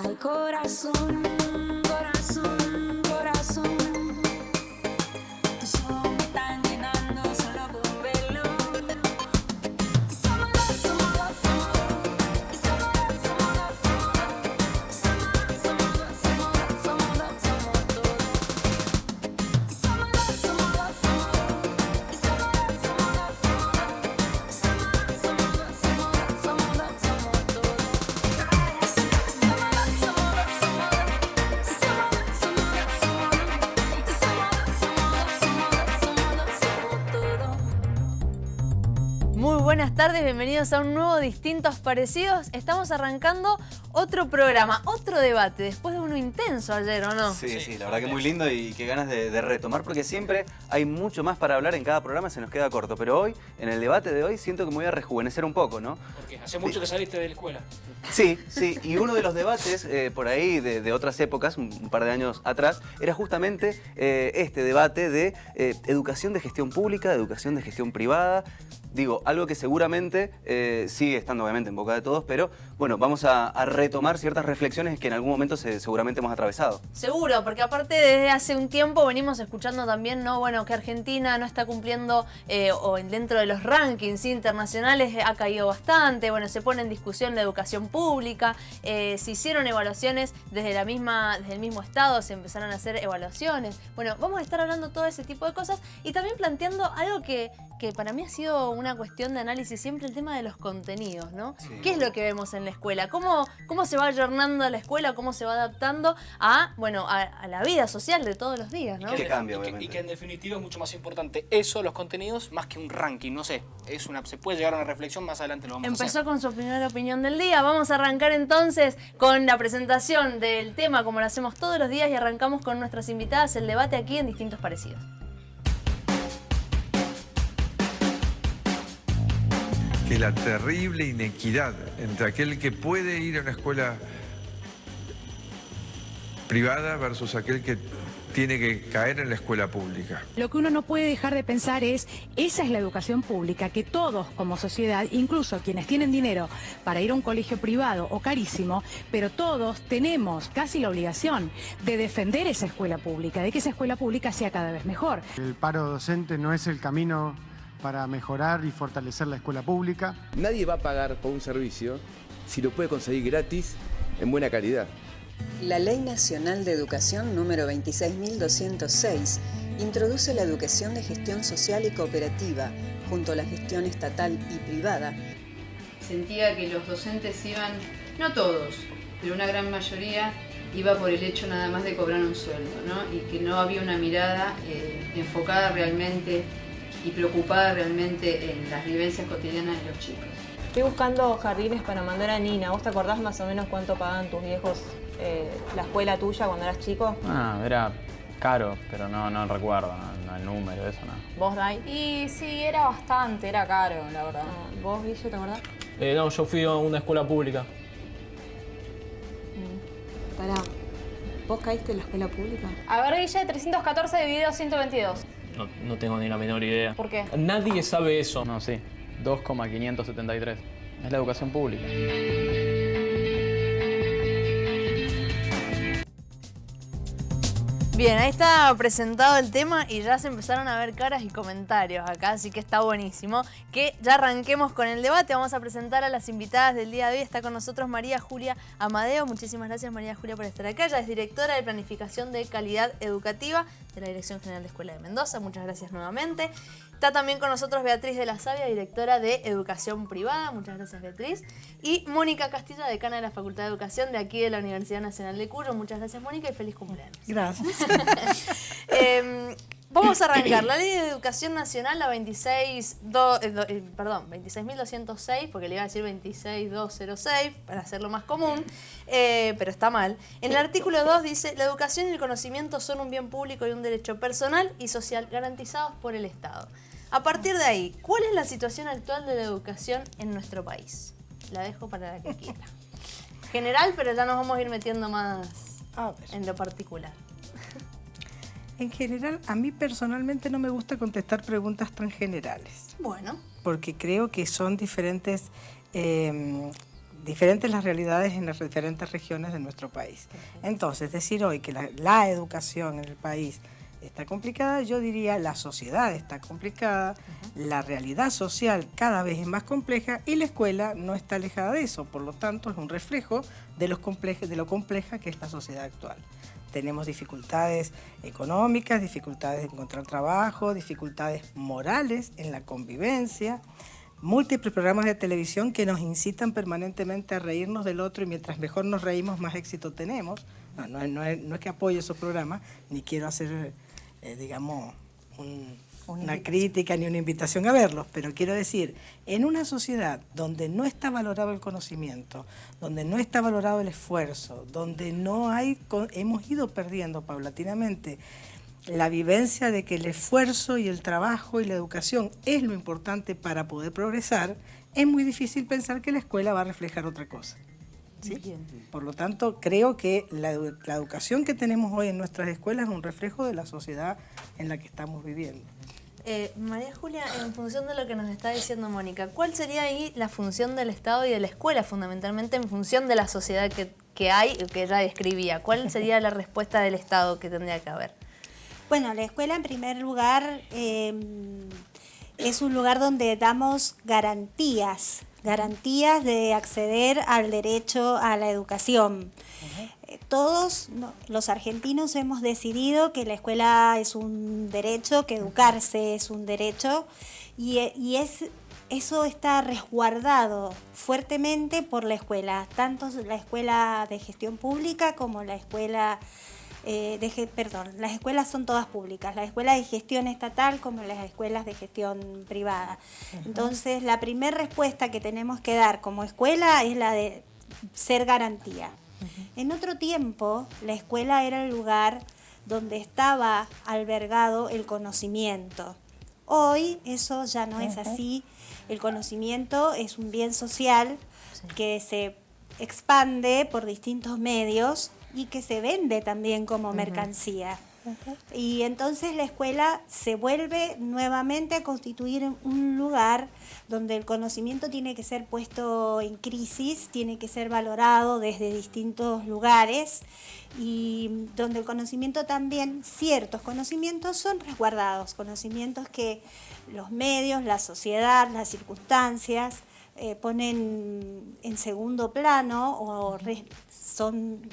Ay, corazón, corazón, corazón. Tus ojos me están llenando solo con verlo. Somos dos, somos dos, somos dos. Y somos dos, somos dos, somos dos. Somos dos, somos dos, somos dos, somos dos, somos todo. Y somos dos, somos dos, somos dos. Y somos dos, somos dos, somos dos. Somos dos, somos dos, somos dos, somos dos, somos todo. Muy buenas tardes, bienvenidos a un nuevo Distintos Parecidos. Estamos arrancando otro programa, otro debate, después de uno intenso ayer, ¿o no? Sí, la verdad que muy lindo y qué ganas de retomar, porque siempre hay mucho más para hablar en cada programa, se nos queda corto. Pero hoy, en el debate de hoy, siento que me voy a rejuvenecer un poco, ¿no? Porque hace mucho que saliste de la escuela. Sí, y uno de los debates por ahí de otras épocas, un par de años atrás, era justamente este debate de educación de gestión pública, educación de gestión privada. Digo, algo que seguramente sigue estando obviamente en boca de todos, pero bueno, vamos a retomar ciertas reflexiones que en algún momento seguramente hemos atravesado. Seguro, porque aparte desde hace un tiempo venimos escuchando también, ¿no? Bueno, que Argentina no está cumpliendo, o dentro de los rankings internacionales ha caído bastante, bueno, se pone en discusión la educación pública, se hicieron evaluaciones desde el mismo estado, se empezaron a hacer evaluaciones. Bueno, vamos a estar hablando todo ese tipo de cosas y también planteando algo que para mí ha sido una cuestión de análisis siempre, el tema de los contenidos, ¿no? Sí. ¿Qué es lo que vemos en la escuela? ¿Cómo se va ayornando la escuela? ¿Cómo se va adaptando a la vida social de todos los días, ¿no? ¿Qué cambia, obviamente? Y que en definitiva es mucho más importante eso, los contenidos, más que un ranking, no sé. Se puede llegar a una reflexión, más adelante lo vamos a hacer. Empezó con su primera opinión del día. Vamos a arrancar entonces con la presentación del tema, como lo hacemos todos los días, y arrancamos con nuestras invitadas, el debate aquí en Distintos Parecidos. Que la terrible inequidad entre aquel que puede ir a una escuela privada versus aquel que tiene que caer en la escuela pública. Lo que uno no puede dejar de pensar es, esa es la educación pública que todos como sociedad, incluso quienes tienen dinero para ir a un colegio privado o carísimo, pero todos tenemos casi la obligación de defender esa escuela pública, de que esa escuela pública sea cada vez mejor. El paro docente no es el camino para mejorar y fortalecer la escuela pública. Nadie va a pagar por un servicio si lo puede conseguir gratis en buena calidad. La Ley Nacional de Educación número 26.206 introduce la educación de gestión social y cooperativa junto a la gestión estatal y privada. Sentía que los docentes iban, no todos, pero una gran mayoría iba por el hecho nada más de cobrar un sueldo, ¿no? Y que no había una mirada enfocada realmente y preocupada realmente en las vivencias cotidianas de los chicos. Estoy buscando jardines para mandar a Nina. ¿Vos te acordás más o menos cuánto pagaban tus viejos la escuela tuya cuando eras chico? Era caro, pero no recuerdo el número, eso no. ¿Vos, Dai? Y sí, era bastante, era caro, la verdad. ¿Vos, Guille, te acordás? No, yo fui a una escuela pública. Pará, ¿vos caíste en la escuela pública? A ver, Guille, 314 dividido 122. No tengo ni la menor idea. ¿Por qué? Nadie sabe eso. No, sí. 2,573. Es la educación pública. Bien, ahí está presentado el tema y ya se empezaron a ver caras y comentarios acá, así que está buenísimo. Que ya arranquemos con el debate. Vamos a presentar a las invitadas del día de hoy. Está con nosotros María Julia Amadeo. Muchísimas gracias, María Julia, por estar acá. Ella es directora de Planificación de Calidad Educativa de la Dirección General de Escuela de Mendoza. Muchas gracias nuevamente. Está también con nosotros Beatriz de la Sabia, directora de Educación Privada. Muchas gracias, Beatriz. Y Mónica Castilla, decana de la Facultad de Educación de aquí de la Universidad Nacional de Cuyo. Muchas gracias, Mónica, y feliz cumpleaños. Gracias. Vamos a arrancar. La Ley de Educación Nacional, la 26.206, porque le iba a decir 26.206 para hacerlo más común, pero está mal. En el artículo 2 dice: la educación y el conocimiento son un bien público y un derecho personal y social garantizados por el Estado. A partir de ahí, ¿cuál es la situación actual de la educación en nuestro país? La dejo para la que quiera. General, pero ya nos vamos a ir metiendo más en lo particular. En general, a mí personalmente no me gusta contestar preguntas tan generales. Bueno. Porque creo que son diferentes diferentes las realidades en las diferentes regiones de nuestro país. Entonces, decir hoy que la educación en el país está complicada, yo diría la sociedad está complicada, la realidad social cada vez es más compleja y la escuela no está alejada de eso, por lo tanto es un reflejo de lo compleja que es la sociedad actual. Tenemos dificultades económicas, dificultades de encontrar trabajo, dificultades morales en la convivencia, múltiples programas de televisión que nos incitan permanentemente a reírnos del otro y mientras mejor nos reímos más éxito tenemos. No es que apoye esos programas, ni quiero hacer, digamos, una crítica ni una invitación a verlos, pero quiero decir, en una sociedad donde no está valorado el conocimiento, donde no está valorado el esfuerzo, donde hemos ido perdiendo paulatinamente la vivencia de que el esfuerzo y el trabajo y la educación es lo importante para poder progresar, es muy difícil pensar que la escuela va a reflejar otra cosa. ¿Sí? Por lo tanto, creo que la educación que tenemos hoy en nuestras escuelas es un reflejo de la sociedad en la que estamos viviendo. María Julia, en función de lo que nos está diciendo Mónica, ¿cuál sería ahí la función del Estado y de la escuela, fundamentalmente en función de la sociedad que hay, que ella describía? ¿Cuál sería la respuesta del Estado que tendría que haber? Bueno, la escuela en primer lugar es un lugar donde damos garantías de acceder al derecho a la educación. Todos los argentinos hemos decidido que la escuela es un derecho, que educarse es un derecho eso está resguardado fuertemente por la escuela, tanto la escuela de gestión pública como la escuela las escuelas son todas públicas, la escuela de gestión estatal como las escuelas de gestión privada. Entonces, la primera respuesta que tenemos que dar como escuela es la de ser garantía. En otro tiempo, la escuela era el lugar donde estaba albergado el conocimiento. Hoy eso ya no es así. El conocimiento es un bien social que se expande por distintos medios y que se vende también como mercancía. Y entonces la escuela se vuelve nuevamente a constituir un lugar donde el conocimiento tiene que ser puesto en crisis, tiene que ser valorado desde distintos lugares y donde el conocimiento también, ciertos conocimientos son resguardados, conocimientos que los medios, la sociedad, las circunstancias ponen en segundo plano o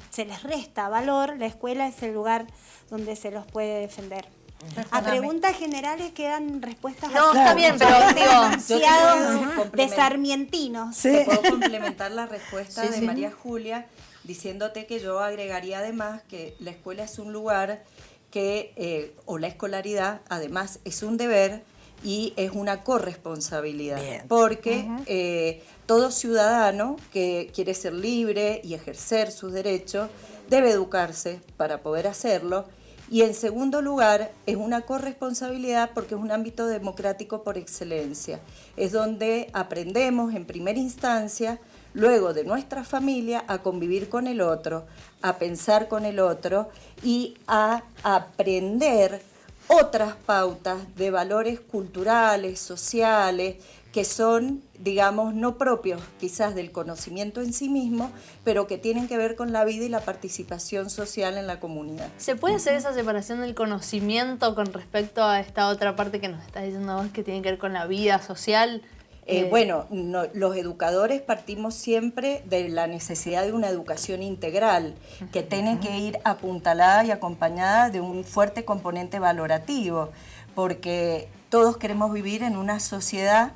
se les resta valor. La escuela es el lugar donde se los puede defender. A preguntas generales quedan respuestas está bien, pero demasiado de sarmientinos. Te puedo complementar la respuesta de María Julia diciéndote que yo agregaría además que la escuela es un lugar que, o la escolaridad además es un deber y es una corresponsabilidad. Porque todo ciudadano que quiere ser libre y ejercer sus derechos debe educarse para poder hacerlo. Y en segundo lugar, es una corresponsabilidad porque es un ámbito democrático por excelencia. Es donde aprendemos en primera instancia, luego de nuestra familia, a convivir con el otro, a pensar con el otro y a aprender otras pautas de valores culturales, sociales, que son, digamos, no propios quizás del conocimiento en sí mismo, pero que tienen que ver con la vida y la participación social en la comunidad. ¿Se puede hacer esa separación del conocimiento con respecto a esta otra parte que nos estás diciendo vos, que tiene que ver con la vida social? Los educadores partimos siempre de la necesidad de una educación integral, que tiene que ir apuntalada y acompañada de un fuerte componente valorativo, porque todos queremos vivir en una sociedad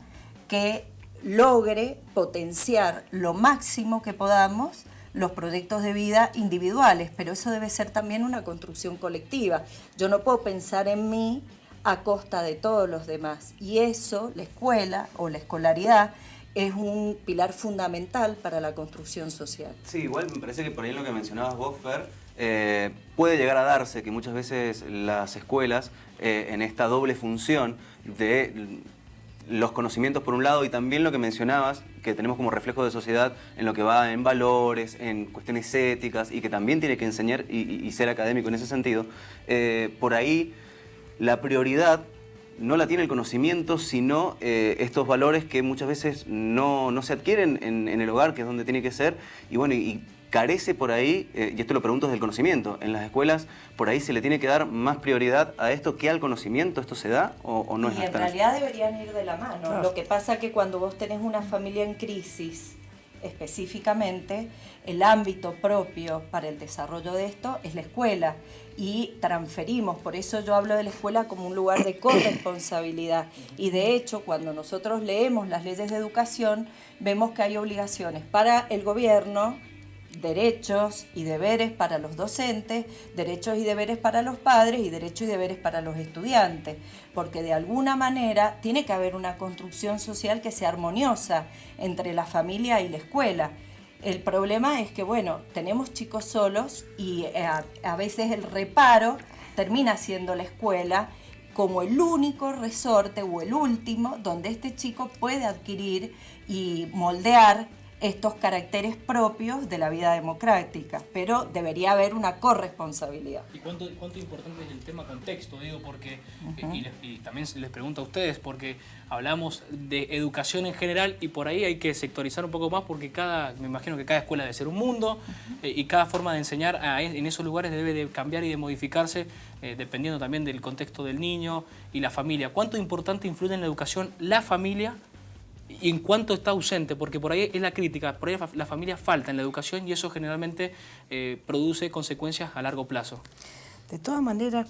que logre potenciar lo máximo que podamos los proyectos de vida individuales, pero eso debe ser también una construcción colectiva. Yo no puedo pensar en mí a costa de todos los demás, y eso, la escuela o la escolaridad, es un pilar fundamental para la construcción social. Sí, igual me parece que por ahí lo que mencionabas vos, Fer, puede llegar a darse que muchas veces las escuelas, en esta doble función de los conocimientos por un lado y también lo que mencionabas, que tenemos como reflejo de sociedad en lo que va en valores, en cuestiones éticas y que también tiene que enseñar y ser académico en ese sentido, por ahí la prioridad no la tiene el conocimiento, sino estos valores que muchas veces no se adquieren en el hogar, que es donde tiene que ser, y bueno, y carece por ahí, y esto lo pregunto desde el conocimiento, en las escuelas por ahí se le tiene que dar más prioridad a esto que al conocimiento. ¿Esto se da o no es Y en hasta realidad deberían ir de la mano. Claro. Lo que pasa es que cuando vos tenés una familia en crisis, específicamente, el ámbito propio para el desarrollo de esto es la escuela y transferimos, por eso yo hablo de la escuela como un lugar de corresponsabilidad y de hecho cuando nosotros leemos las leyes de educación vemos que hay obligaciones para el gobierno, derechos y deberes para los docentes, derechos y deberes para los padres y derechos y deberes para los estudiantes, porque de alguna manera tiene que haber una construcción social que sea armoniosa entre la familia y la escuela. El problema es que, bueno, tenemos chicos solos y a veces el reparo termina siendo la escuela como el único resorte o el último donde este chico puede adquirir y moldear estos caracteres propios de la vida democrática, pero debería haber una corresponsabilidad. ¿Y cuánto importante es el tema contexto? Digo, porque, y también les pregunto a ustedes, porque hablamos de educación en general y por ahí hay que sectorizar un poco más porque me imagino que cada escuela debe ser un mundo y cada forma de enseñar en esos lugares debe de cambiar y de modificarse dependiendo también del contexto del niño y la familia. ¿Cuánto importante influye en la educación la familia? Y en cuánto está ausente, porque por ahí es la crítica, por ahí la familia falta en la educación y eso generalmente produce consecuencias a largo plazo. De todas maneras,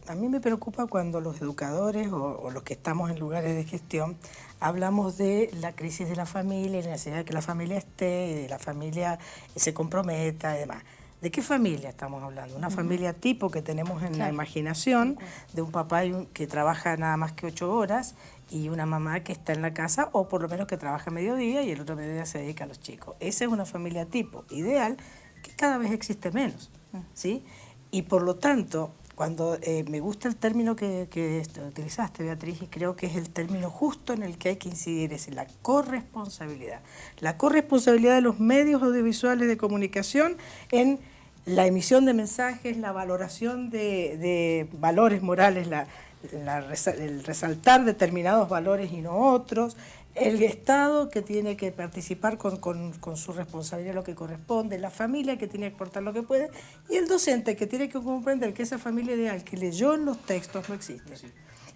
a mí me preocupa cuando los educadores o los que estamos en lugares de gestión hablamos de la crisis de la familia y la necesidad de que la familia esté y de la familia se comprometa y demás. ¿De qué familia estamos hablando? Una familia tipo que tenemos en la imaginación, de un papá que trabaja nada más que 8 horas y una mamá que está en la casa o por lo menos que trabaja mediodía y el otro mediodía se dedica a los chicos. Esa es una familia tipo ideal que cada vez existe menos, ¿sí? Y por lo tanto, cuando me gusta el término que utilizaste, Beatriz, y creo que es el término justo en el que hay que incidir, es la corresponsabilidad. La corresponsabilidad de los medios audiovisuales de comunicación en la emisión de mensajes, la valoración de valores morales, el resaltar determinados valores y no otros, el Estado que tiene que participar con su responsabilidad lo que corresponde, la familia que tiene que aportar lo que puede y el docente que tiene que comprender que esa familia ideal que leyó en los textos no existe.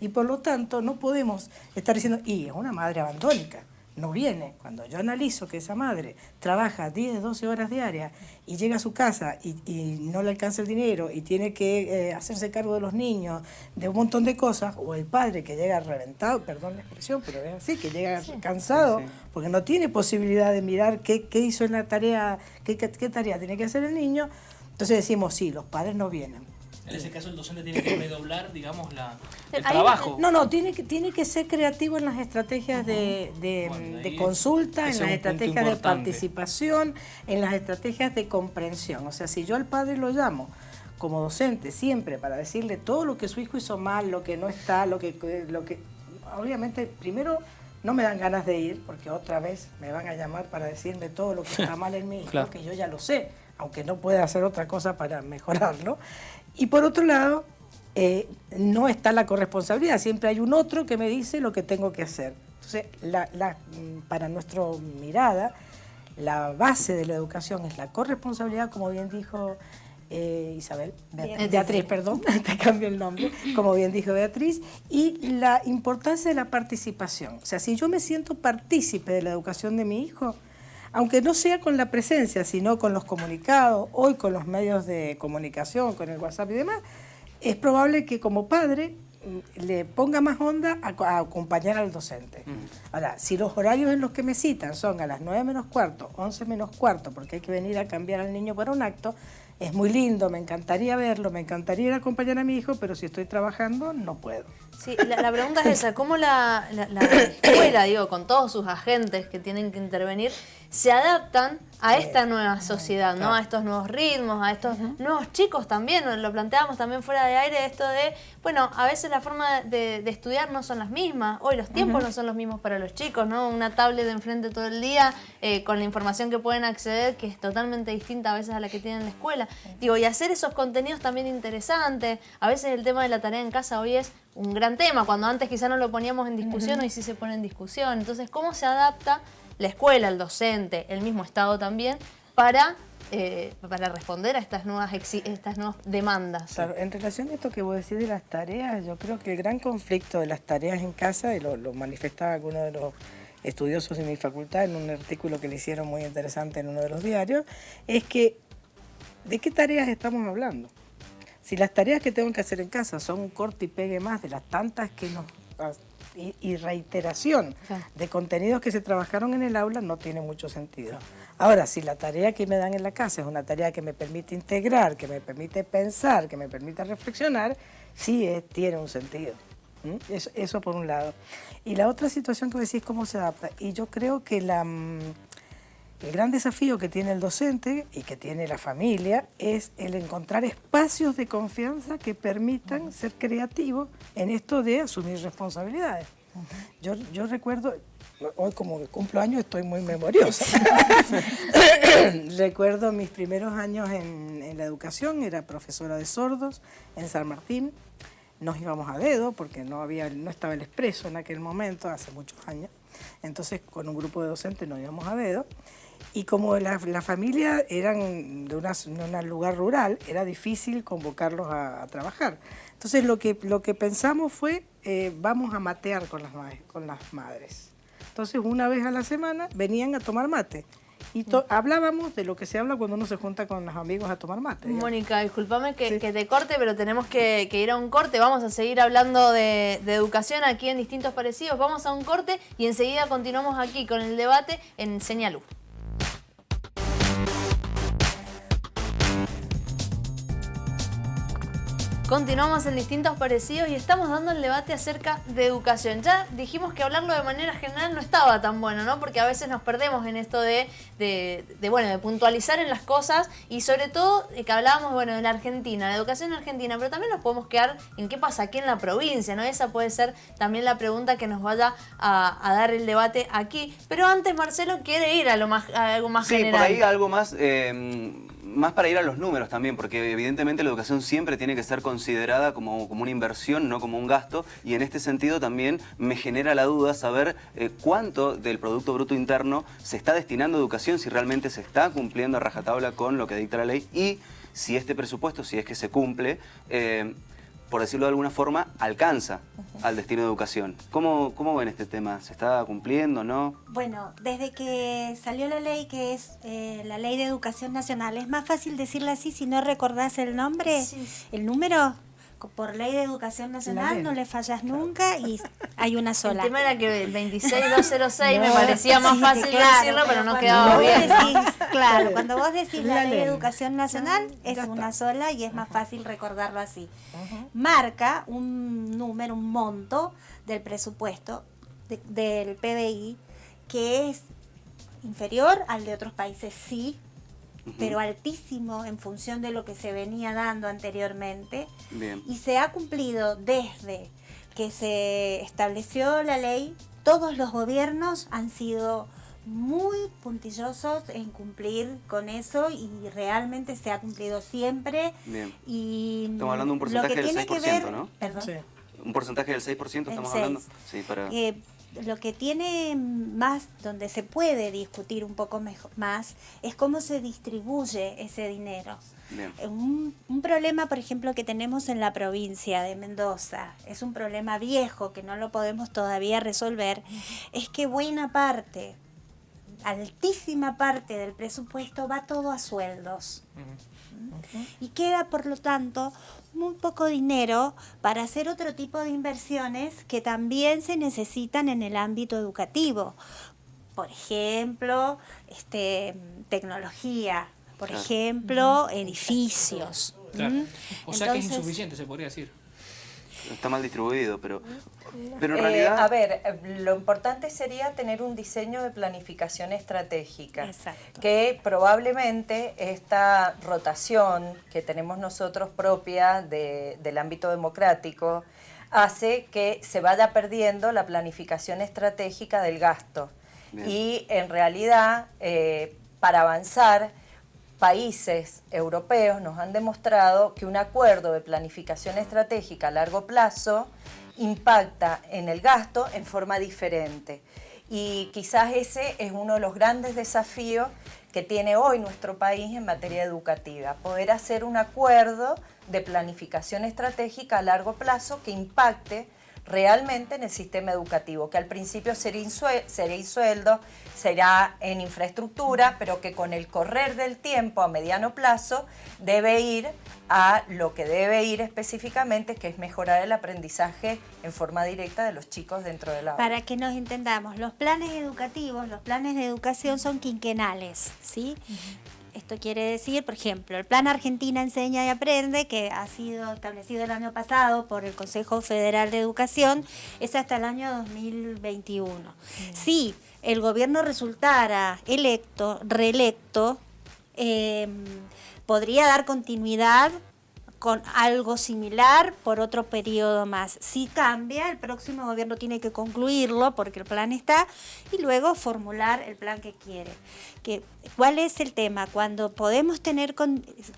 Y por lo tanto no podemos estar diciendo, y es una madre abandónica. No viene. Cuando yo analizo que esa madre trabaja 10, 12 horas diarias y llega a su casa y no le alcanza el dinero y tiene que hacerse cargo de los niños, de un montón de cosas, o el padre que llega reventado, perdón la expresión, pero es así, que llega cansado porque no tiene posibilidad de mirar qué hizo en la tarea, qué tarea tiene que hacer el niño, entonces decimos, sí, los padres no vienen. En ese caso el docente tiene que redoblar, digamos, el trabajo. No, tiene que ser creativo en las estrategias de consulta, en las estrategias de participación, en las estrategias de comprensión. O sea, si yo al padre lo llamo como docente siempre para decirle todo lo que su hijo hizo mal, lo que no está, lo que obviamente primero no me dan ganas de ir porque otra vez me van a llamar para decirme todo lo que está mal en mi hijo, claro, que yo ya lo sé, aunque no pueda hacer otra cosa para mejorarlo. Y por otro lado, no está la corresponsabilidad, siempre hay un otro que me dice lo que tengo que hacer. Entonces, para nuestra mirada, la base de la educación es la corresponsabilidad, como bien dijo Beatriz, perdón, te cambio el nombre, como bien dijo Beatriz, y la importancia de la participación. O sea, si yo me siento partícipe de la educación de mi hijo, aunque no sea con la presencia, sino con los comunicados, hoy con los medios de comunicación, con el WhatsApp y demás, es probable que como padre le ponga más onda a acompañar al docente. Ahora, si los horarios en los que me citan son a las 9 menos cuarto, 11 menos cuarto, porque hay que venir a cambiar al niño para un acto, es muy lindo, me encantaría verlo, me encantaría ir a acompañar a mi hijo, pero si estoy trabajando no puedo. Sí, la pregunta es esa, ¿cómo la escuela, digo, con todos sus agentes que tienen que intervenir, se adaptan a esta nueva sociedad, ¿no? A estos nuevos ritmos, a estos nuevos chicos también? Lo planteábamos también fuera de aire, esto de, bueno, a veces la forma de estudiar no son las mismas, hoy los tiempos no son los mismos para los chicos, ¿no? Una tablet de enfrente todo el día, con la información que pueden acceder, que es totalmente distinta a veces a la que tienen en la escuela. escuela. Digo, y hacer esos contenidos también interesantes. A veces el tema de la tarea en casa hoy es un gran tema, cuando antes quizá no lo poníamos en discusión, hoy sí se pone en discusión. Entonces, ¿cómo se adapta la escuela, el docente, el mismo Estado también, para responder a estas nuevas demandas? Claro, en relación a esto que vos decís de las tareas, yo creo que el gran conflicto de las tareas en casa, y lo manifestaba alguno de los estudiosos de mi facultad en un artículo que le hicieron muy interesante en uno de los diarios, es que ¿de qué tareas estamos hablando? Si las tareas que tengo que hacer en casa son un corte y pegue más de las tantas que y reiteración de contenidos que se trabajaron en el aula, no tiene mucho sentido. Ahora, si la tarea que me dan en la casa es una tarea que me permite integrar, que me permite pensar, que me permite reflexionar, sí tiene un sentido. Eso por un lado. Y la otra situación que decís, ¿cómo se adapta? Y yo creo que el gran desafío que tiene el docente y que tiene la familia es el encontrar espacios de confianza que permitan ser creativos en esto de asumir responsabilidades. Yo recuerdo, hoy como cumplo años estoy muy memoriosa. Recuerdo mis primeros años en la educación, era profesora de sordos en San Martín. Nos íbamos a dedo porque no estaba el expreso en aquel momento, hace muchos años. Entonces con un grupo de docentes nos íbamos a dedo. Y como la familia eran de un lugar rural, era difícil convocarlos a trabajar. Entonces lo que pensamos fue, vamos a matear con las madres. Entonces una vez a la semana venían a tomar mate. Y hablábamos de lo que se habla cuando uno se junta con los amigos a tomar mate. Mónica, discúlpame que te corte, pero tenemos que ir a un corte. Vamos a seguir hablando de educación aquí en Distintos Parecidos. Vamos a un corte y enseguida continuamos aquí con el debate en Señalú. Continuamos en Distintos Parecidos y estamos dando el debate acerca de educación. Ya dijimos que hablarlo de manera general no estaba tan bueno, ¿no? Porque a veces nos perdemos en esto de puntualizar en las cosas y sobre todo que hablábamos, de la Argentina, la educación en Argentina, pero también nos podemos quedar en qué pasa aquí en la provincia, ¿no? Esa puede ser también la pregunta que nos vaya a dar el debate aquí. Pero antes Marcelo quiere ir a algo más general. Sí, por ahí algo más para ir a los números también, porque evidentemente la educación siempre tiene que ser considerada como una inversión, no como un gasto, y en este sentido también me genera la duda saber cuánto del Producto Bruto Interno se está destinando a educación, si realmente se está cumpliendo a rajatabla con lo que dicta la ley, y si este presupuesto, si es que se cumple, por decirlo de alguna forma, alcanza al destino de educación. ¿Cómo ven este tema? ¿Se está cumpliendo o no? Bueno, desde que salió la ley, que es la Ley de Educación Nacional, es más fácil decirla así si no recordás el nombre, el número. Por Ley de Educación Nacional no le fallas nunca y hay una sola. El tema era que el 26206 me parecía más fácil decirlo, pero no quedaba bien. Claro, cuando vos decís la Ley de Educación Nacional es una sola y es más fácil recordarlo así. Marca un número, un monto del presupuesto del PBI que es inferior al de otros países, sí, pero altísimo en función de lo que se venía dando anteriormente. Bien. Y se ha cumplido desde que se estableció la ley. Todos los gobiernos han sido muy puntillosos en cumplir con eso y realmente se ha cumplido siempre. Bien. Y estamos hablando de un porcentaje del 6%, ¿no? Perdón. Sí. Un porcentaje del 6% estamos hablando. Sí, para... Lo que tiene más, donde se puede discutir un poco más, es cómo se distribuye ese dinero. Un problema, por ejemplo, que tenemos en la provincia de Mendoza, es un problema viejo que no lo podemos todavía resolver, es que buena parte, altísima parte del presupuesto va todo a sueldos. Y queda, por lo tanto, muy poco dinero para hacer otro tipo de inversiones que también se necesitan en el ámbito educativo. Por ejemplo, tecnología, por ejemplo, edificios. Claro. O sea que es insuficiente, se podría decir. Está mal distribuido, pero en realidad... A ver, lo importante sería tener un diseño de planificación estratégica. Exacto. Que probablemente esta rotación que tenemos nosotros propia del ámbito democrático hace que se vaya perdiendo la planificación estratégica del gasto. Bien. Y en realidad, para avanzar, países europeos nos han demostrado que un acuerdo de planificación estratégica a largo plazo impacta en el gasto en forma diferente. Y quizás ese es uno de los grandes desafíos que tiene hoy nuestro país en materia educativa, poder hacer un acuerdo de planificación estratégica a largo plazo que impacte realmente en el sistema educativo, que al principio será en sueldo, será en infraestructura, pero que con el correr del tiempo a mediano plazo debe ir a lo que debe ir específicamente, que es mejorar el aprendizaje en forma directa de los chicos dentro del aula. Para que nos entendamos, los planes educativos, los planes de educación son quinquenales, ¿sí? Esto quiere decir, por ejemplo, el Plan Argentina Enseña y Aprende, que ha sido establecido el año pasado por el Consejo Federal de Educación, es hasta el año 2021. Si el gobierno resultara reelecto, podría dar continuidad con algo similar por otro periodo más. Si cambia, el próximo gobierno tiene que concluirlo porque el plan está y luego formular el plan que quiere. ¿Cuál es el tema? Cuando podemos tener,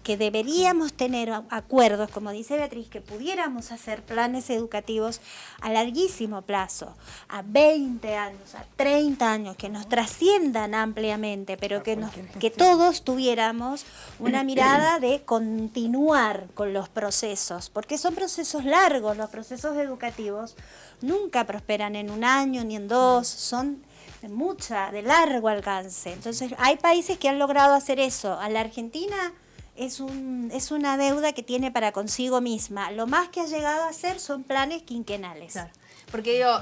que deberíamos tener acuerdos, como dice Beatriz, que pudiéramos hacer planes educativos a larguísimo plazo, a 20 años, a 30 años, que nos trasciendan ampliamente, pero que todos tuviéramos una mirada de continuar con los procesos, porque son procesos largos, los procesos educativos nunca prosperan en un año ni en dos, son de largo alcance. Entonces hay países que han logrado hacer eso. A la Argentina es una deuda que tiene para consigo misma. Lo más que ha llegado a hacer son planes quinquenales. Claro. Porque digo,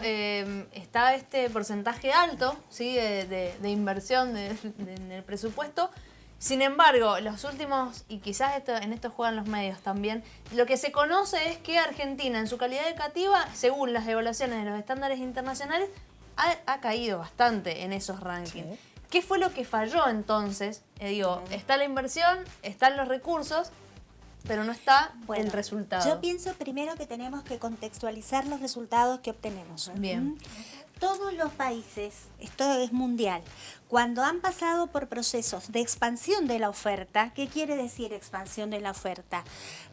está este porcentaje alto, ¿sí? de inversión en el presupuesto. Sin embargo, los últimos, y quizás en esto juegan los medios también, lo que se conoce es que Argentina en su calidad educativa, según las evaluaciones de los estándares internacionales, ha caído bastante en esos rankings. Sí. ¿Qué fue lo que falló entonces? Está la inversión, están los recursos, pero no está el resultado. Yo pienso primero que tenemos que contextualizar los resultados que obtenemos. Bien. Todos los países, esto es mundial, cuando han pasado por procesos de expansión de la oferta, ¿qué quiere decir expansión de la oferta?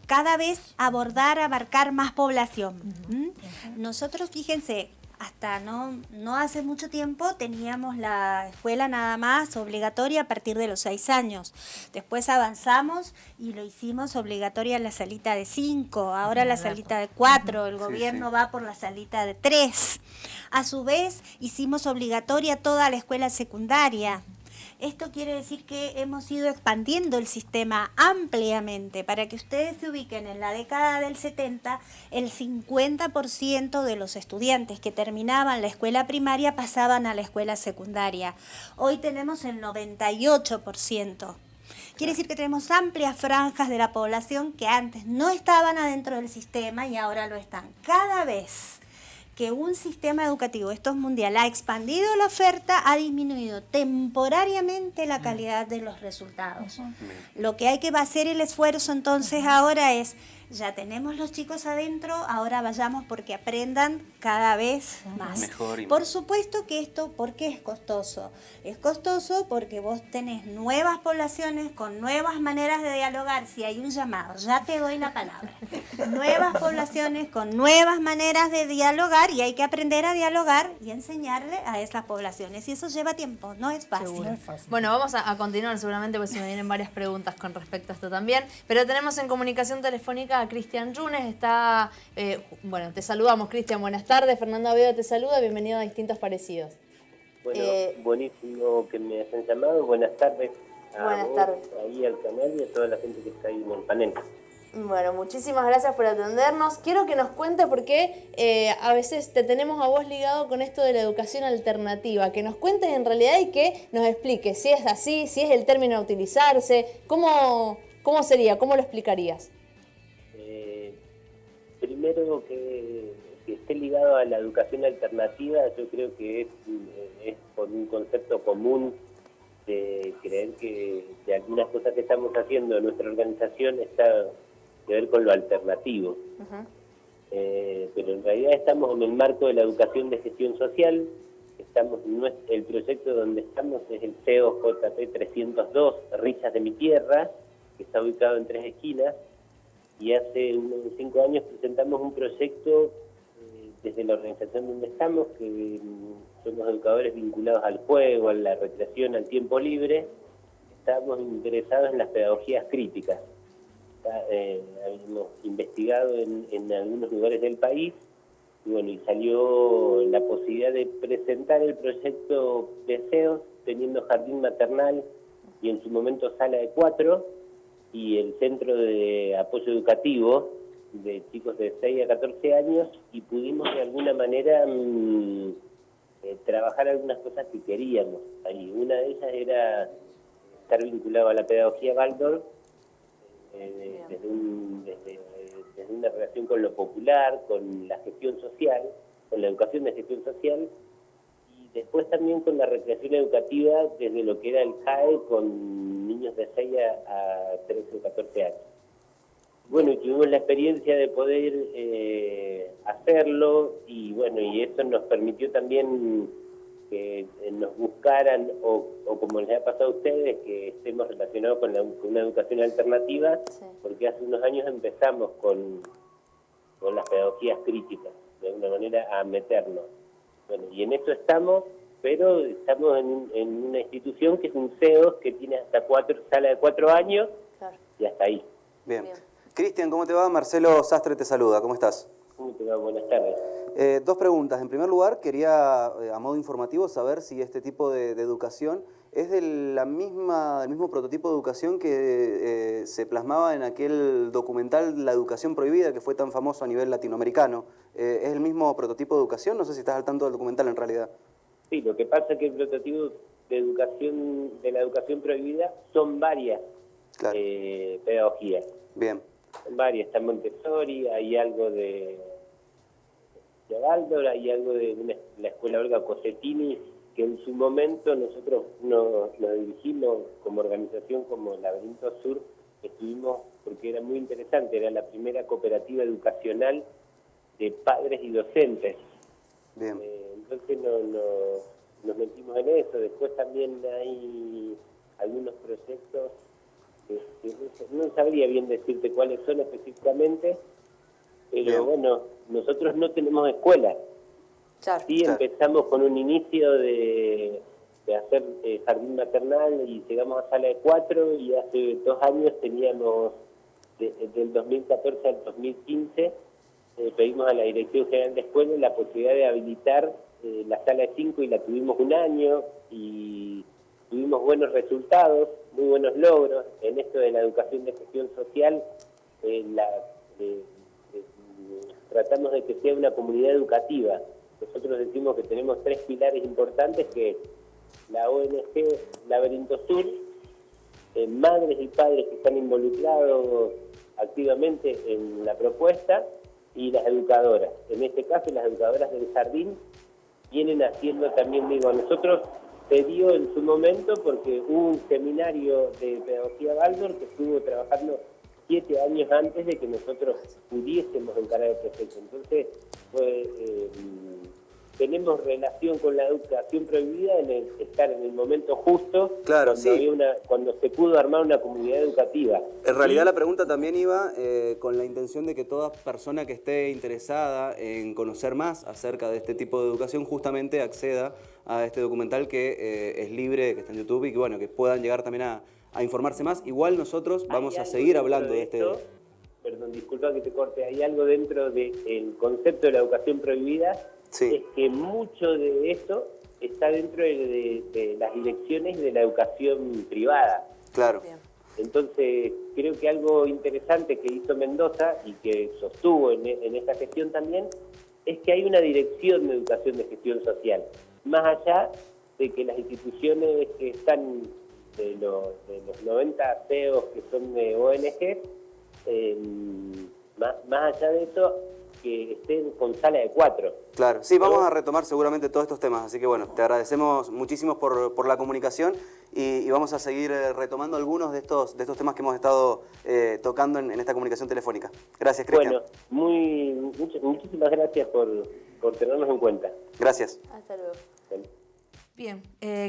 Cada vez abarcar más población. Nosotros, fíjense, hasta no hace mucho tiempo teníamos la escuela nada más obligatoria a partir de los 6 años. Después avanzamos y lo hicimos obligatoria la salita de 5, ahora la salita de 4, el gobierno va por la salita de 3. A su vez hicimos obligatoria toda la escuela secundaria. Esto quiere decir que hemos ido expandiendo el sistema ampliamente. Para que ustedes se ubiquen, en la década del 70, el 50% de los estudiantes que terminaban la escuela primaria pasaban a la escuela secundaria. Hoy tenemos el 98%. Quiere decir que tenemos amplias franjas de la población que antes no estaban adentro del sistema y ahora lo están. Cada vez que un sistema educativo, esto es mundial, ha expandido la oferta, ha disminuido temporariamente la calidad de los resultados. Lo que hay que hacer el esfuerzo entonces ahora es, ya tenemos los chicos adentro, ahora vayamos porque aprendan cada vez más. Por supuesto que esto, ¿por qué es costoso? Es costoso porque vos tenés nuevas poblaciones con nuevas maneras de dialogar. Si hay un llamado, ya te doy la palabra. Nuevas poblaciones con nuevas maneras de dialogar y hay que aprender a dialogar y enseñarle a esas poblaciones. Y eso lleva tiempo, no es fácil. No es fácil. Bueno, vamos a continuar seguramente porque se me vienen varias preguntas con respecto a esto también. Pero tenemos en comunicación telefónica a Cristian Yunes. Te saludamos, Cristian, buenas tardes. Fernando Aveda te saluda, bienvenido a Distintos Parecidos. Bueno, buenísimo que me hayan llamado. Buenas tardes a vos, ahí al canal y a toda la gente que está ahí en el panel. Bueno, muchísimas gracias por atendernos. Quiero que nos cuentes por qué a veces te tenemos a vos ligado con esto de la educación alternativa. Que nos cuentes en realidad y que nos expliques si es así, si es el término a utilizarse, cómo sería, cómo lo explicarías. Primero que esté ligado a la educación alternativa, yo creo que es por un concepto común de creer que de algunas cosas que estamos haciendo en nuestra organización está que ver con lo alternativo. Pero en realidad estamos en el marco de la educación de gestión social, el proyecto donde estamos es el CEO JP 302, Risas de mi Tierra, que está ubicado en 3 esquinas, y hace unos 5 años presentamos un proyecto desde la organización donde estamos, que somos educadores vinculados al juego, a la recreación, al tiempo libre. Estamos interesados en las pedagogías críticas. Hemos investigado en algunos lugares del país y bueno, y salió la posibilidad de presentar el proyecto Deseos, teniendo jardín maternal y en su momento sala de 4 y el centro de apoyo educativo de chicos de 6 a 14 años, y pudimos de alguna manera trabajar algunas cosas que queríamos ahí. Una de ellas era estar vinculado a la pedagogía Waldorf, desde una relación con lo popular, con la gestión social, con la educación de gestión social, y después también con la recreación educativa desde lo que era el CAE con niños de 6 a 13 o 14 años. Bueno, y tuvimos la experiencia de poder hacerlo, y bueno, y eso nos permitió también que nos buscaran, o como les ha pasado a ustedes, que estemos relacionados con una educación alternativa, porque hace unos años empezamos con las pedagogías críticas, de alguna manera a meternos. Bueno, y en eso estamos, pero estamos en una institución que es un CEO que tiene hasta sala de 4 años, y hasta ahí. Bien. Cristian, ¿cómo te va? Marcelo Sastre te saluda, ¿cómo estás? ¿Cómo te va? Buenas tardes. 2 preguntas. En primer lugar, quería, a modo informativo, saber si este tipo de educación es del mismo prototipo de educación que se plasmaba en aquel documental La Educación Prohibida, que fue tan famoso a nivel latinoamericano. ¿Es el mismo prototipo de educación? No sé si estás al tanto del documental en realidad. Sí, lo que pasa es que el prototipo de la educación prohibida son varias pedagogías. Bien. Son varias, está Montessori, hay algo de Waldorf, hay algo de la escuela Olga Cosettini, que en su momento nosotros nos dirigimos como organización, como Laberinto Sur, estuvimos, porque era muy interesante, era la primera cooperativa educacional de padres y docentes. Bien. Entonces nos metimos en eso. Después también hay algunos proyectos que no sabría bien decirte cuáles son específicamente, pero bueno, nosotros no tenemos escuela. Sí, empezamos con un inicio de hacer jardín maternal y llegamos a sala de 4, y hace 2 años teníamos, del 2014 al 2015, pedimos a la Dirección General de Escuelas la posibilidad de habilitar la sala de 5, y la tuvimos 1 año y tuvimos buenos resultados, muy buenos logros en esto de la educación de gestión social. Tratamos de que sea una comunidad educativa. Nosotros decimos que tenemos 3 pilares importantes, que es la ONG Laberinto Sur, madres y padres que están involucrados activamente en la propuesta, y las educadoras. En este caso, las educadoras del jardín vienen haciendo también, a nosotros se dio en su momento porque hubo un seminario de pedagogía Waldorf que estuvo trabajando 7 años antes de que nosotros pudiésemos encarar el proyecto. Entonces, tenemos relación con la educación prohibida en estar en el momento justo, claro, cuando se pudo armar una comunidad educativa. En realidad la pregunta también iba con la intención de que toda persona que esté interesada en conocer más acerca de este tipo de educación justamente acceda a este documental que es libre, que está en YouTube, y que bueno, que puedan llegar también a informarse más. Igual nosotros vamos a seguir hablando de este... Perdón, disculpa que te corte, hay algo dentro del concepto de la educación prohibida, es que mucho de eso está dentro de las direcciones de la educación privada. Claro. Entonces, creo que algo interesante que hizo Mendoza y que sostuvo en esta gestión también, es que hay una dirección de educación de gestión social, más allá de que las instituciones que están de los 90 CEOs que son de ONG, más allá de eso, que estén con sala de 4. Claro, sí, vamos a retomar seguramente todos estos temas, así que bueno, te agradecemos muchísimo por la comunicación y vamos a seguir retomando algunos de estos temas que hemos estado tocando en esta comunicación telefónica. Gracias, Cristian. Bueno, muchísimas gracias por tenernos en cuenta. Gracias. Hasta luego. educación. Bien,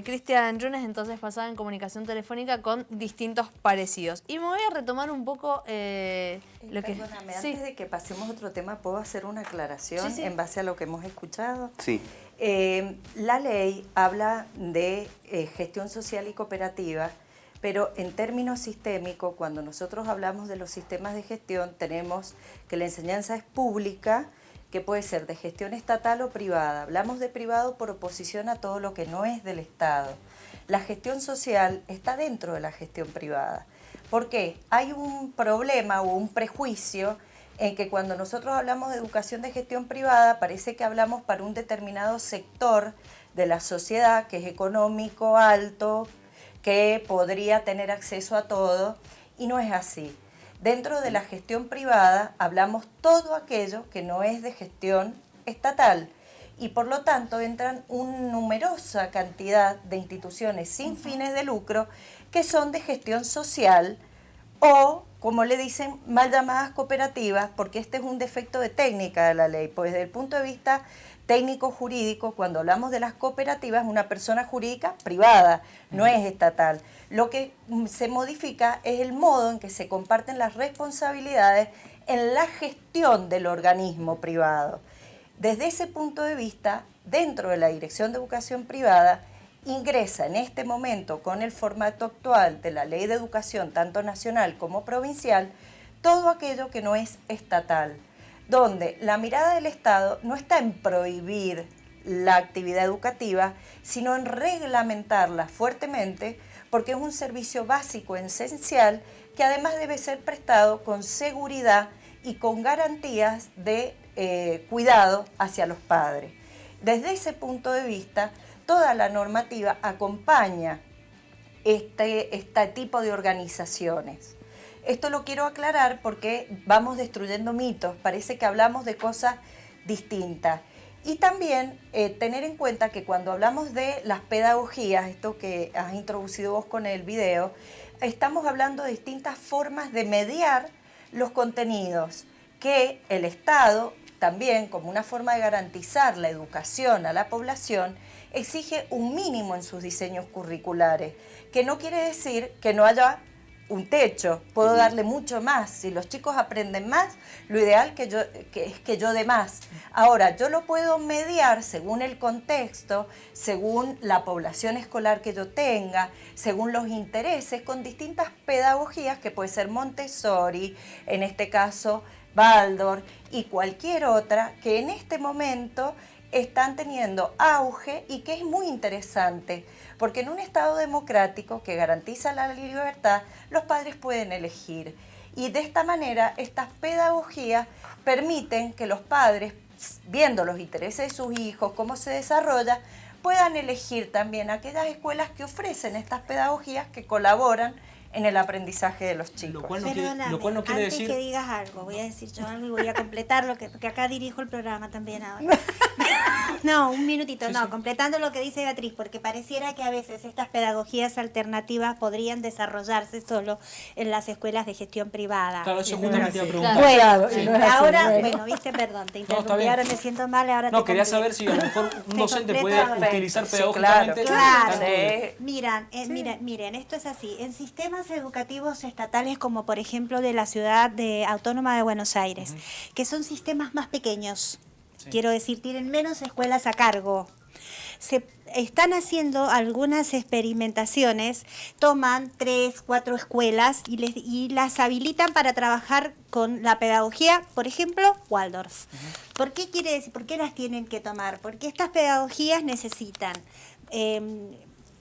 Cristian Yunes entonces pasaba en comunicación telefónica con distintos parecidos. Y me voy a retomar un poco lo que... Perdóname, antes de que pasemos a otro tema, ¿puedo hacer una aclaración en base a lo que hemos escuchado? Sí. La ley habla de gestión social y cooperativa, pero en términos sistémicos, cuando nosotros hablamos de los sistemas de gestión, tenemos que la enseñanza es pública, que puede ser de gestión estatal o privada. Hablamos de privado por oposición a todo lo que no es del Estado. La gestión social está dentro de la gestión privada. ¿Por qué? Hay un problema o un prejuicio en que cuando nosotros hablamos de educación de gestión privada, parece que hablamos para un determinado sector de la sociedad que es económico, alto, que podría tener acceso a todo, y no es así. Dentro de la gestión privada hablamos todo aquello que no es de gestión estatal y por lo tanto entran una numerosa cantidad de instituciones sin fines de lucro que son de gestión social o, como le dicen, mal llamadas cooperativas, porque este es un defecto de técnica de la ley, pues desde el punto de vista técnico-jurídico, cuando hablamos de las cooperativas, es una persona jurídica privada, no es estatal. Lo que se modifica es el modo en que se comparten las responsabilidades en la gestión del organismo privado. Desde ese punto de vista, dentro de la Dirección de Educación Privada, ingresa en este momento, con el formato actual de la Ley de Educación, tanto nacional como provincial, todo aquello que no es estatal, donde la mirada del Estado no está en prohibir la actividad educativa, sino en reglamentarla fuertemente, porque es un servicio básico, esencial, que además debe ser prestado con seguridad y con garantías de cuidado hacia los padres. Desde ese punto de vista, toda la normativa acompaña este tipo de organizaciones. Esto lo quiero aclarar porque vamos destruyendo mitos, parece que hablamos de cosas distintas. Y también tener en cuenta que cuando hablamos de las pedagogías, esto que has introducido vos con el video, estamos hablando de distintas formas de mediar los contenidos que el Estado también, como una forma de garantizar la educación a la población, exige un mínimo en sus diseños curriculares, que no quiere decir que no haya un techo, puedo darle mucho más. Si los chicos aprenden más, lo ideal es que yo dé más. Ahora, yo lo puedo mediar según el contexto, según la población escolar que yo tenga, según los intereses, con distintas pedagogías que puede ser Montessori, en este caso Waldorf y cualquier otra que en este momento están teniendo auge y que es muy interesante, porque en un Estado democrático que garantiza la libertad, los padres pueden elegir. Y de esta manera, estas pedagogías permiten que los padres, viendo los intereses de sus hijos, cómo se desarrolla, puedan elegir también aquellas escuelas que ofrecen estas pedagogías que colaboran en el aprendizaje de los chicos. Lo cual no quiere Antes decir... que digas algo, voy a decir yo algo y voy a completar porque acá dirijo el programa también ahora. No, un minutito, completando lo que dice Beatriz, porque pareciera que a veces estas pedagogías alternativas podrían desarrollarse solo en las escuelas de gestión privada. Claro, eso justamente iba a preguntar. Bueno, ahora, viste, perdón, te interrumpí, ahora me siento mal, ahora no, quería saber si a lo mejor un docente puede utilizar pedagógicamente... Claro. Miren, esto es así. En sistemas educativos estatales como por ejemplo de la ciudad autónoma de Buenos Aires, que son sistemas más pequeños, quiero decir, tienen menos escuelas a cargo. Se están haciendo algunas experimentaciones, toman 3, 4 escuelas y las habilitan para trabajar con la pedagogía, por ejemplo, Waldorf. ¿Por qué quiere decir? ¿Por qué las tienen que tomar? Porque estas pedagogías necesitan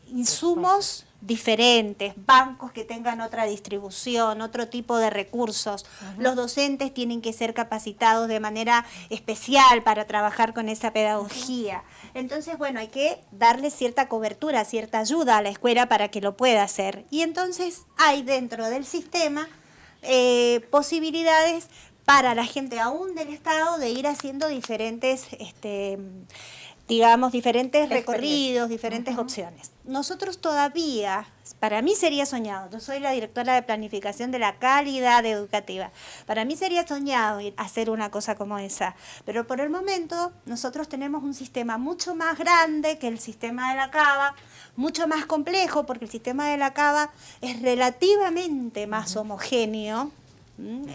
insumos diferentes, bancos que tengan otra distribución, otro tipo de recursos. Los docentes tienen que ser capacitados de manera especial para trabajar con esa pedagogía. Entonces, bueno, hay que darle cierta cobertura, cierta ayuda a la escuela para que lo pueda hacer. Y entonces hay dentro del sistema posibilidades para la gente aún del Estado de ir haciendo diferentes, diferentes recorridos, diferentes opciones. nosotros todavía, para mí sería soñado, yo soy la directora de planificación de la calidad educativa, para mí sería soñado hacer una cosa como esa, pero por el momento nosotros tenemos un sistema mucho más grande que el sistema de la Cava, mucho más complejo porque el sistema de la Cava es relativamente más homogéneo.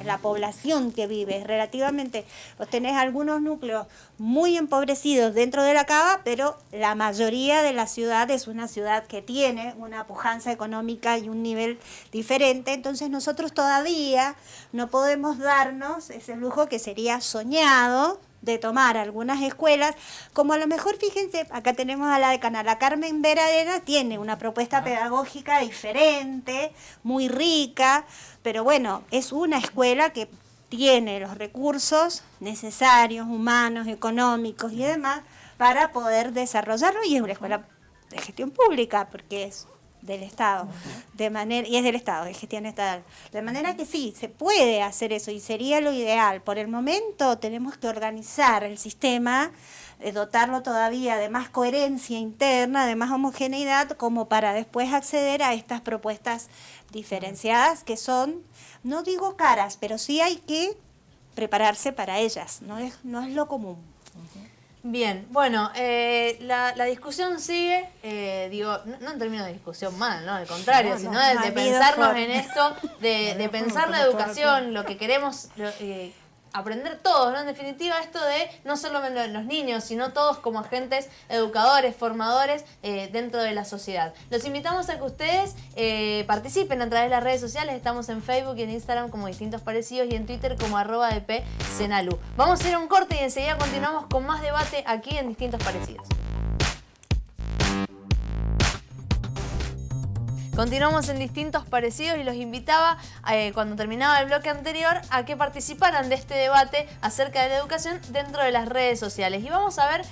La población que vive relativamente, vos tenés algunos núcleos muy empobrecidos dentro de la Cava, pero la mayoría de la ciudad es una ciudad que tiene una pujanza económica y un nivel diferente, entonces nosotros todavía no podemos darnos ese lujo que sería soñado de tomar algunas escuelas, como a lo mejor, fíjense, acá tenemos a la decana, la Carmen Vera Arena, tiene una propuesta pedagógica diferente, muy rica, pero bueno, es una escuela que tiene los recursos necesarios, humanos, económicos y demás, para poder desarrollarlo, y es una escuela de gestión pública, porque es del Estado, y es del Estado, de gestión estatal. De manera que sí, se puede hacer eso y sería lo ideal. Por el momento tenemos que organizar el sistema, dotarlo todavía de más coherencia interna, de más homogeneidad, como para después acceder a estas propuestas diferenciadas que son, no digo caras, pero sí hay que prepararse para ellas, no es lo común. Bien, bueno, la discusión sigue, digo, no en términos de discusión mal, ¿no? Al contrario, No, sino no, de ha pensarnos habido en esto, de pensar la educación, lo que queremos aprender todos, ¿no? En definitiva, esto de no solo los niños, sino todos como agentes educadores, formadores dentro de la sociedad. Los invitamos a que ustedes participen a través de las redes sociales. Estamos en Facebook y en Instagram como Distintos Parecidos y en Twitter como @dpsenalu. Vamos a ir a un corte y enseguida continuamos con más debate aquí en Distintos Parecidos. Continuamos en Distintos Parecidos y los invitaba, cuando terminaba el bloque anterior, a que participaran de este debate acerca de la educación dentro de las redes sociales. Y vamos a ver,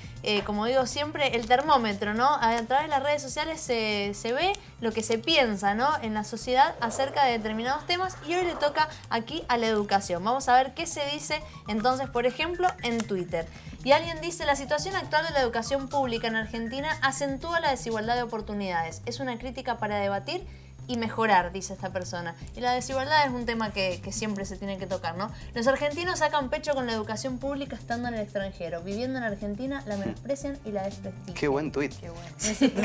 como digo siempre, el termómetro, ¿no? A través de las redes sociales se ve lo que se piensa, ¿no? En la sociedad acerca de determinados temas, y hoy le toca aquí a la educación. Vamos a ver qué se dice entonces, por ejemplo, en Twitter. Y alguien dice: la situación actual de la educación pública en Argentina acentúa la desigualdad de oportunidades. Es una crítica para debatir y mejorar, dice esta persona. Y la desigualdad es un tema que siempre se tiene que tocar, ¿no? Los argentinos sacan pecho con la educación pública estando en el extranjero. Viviendo en Argentina, la menosprecian y la desprestigian. Qué buen tuit. Qué bueno.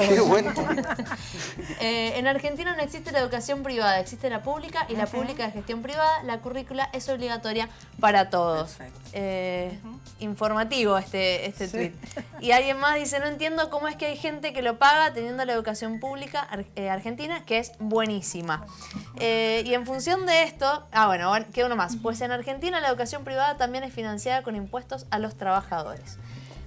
Qué buen tuit. En Argentina no existe la educación privada, existe la pública, y la pública de gestión privada. La currícula es obligatoria para todos. Informativo este tuit. Y alguien más dice: no entiendo cómo es que hay gente que lo paga teniendo la educación pública argentina, que es buenísima. Y en función de esto, bueno, queda uno más. Pues en Argentina la educación privada también es financiada con impuestos a los trabajadores.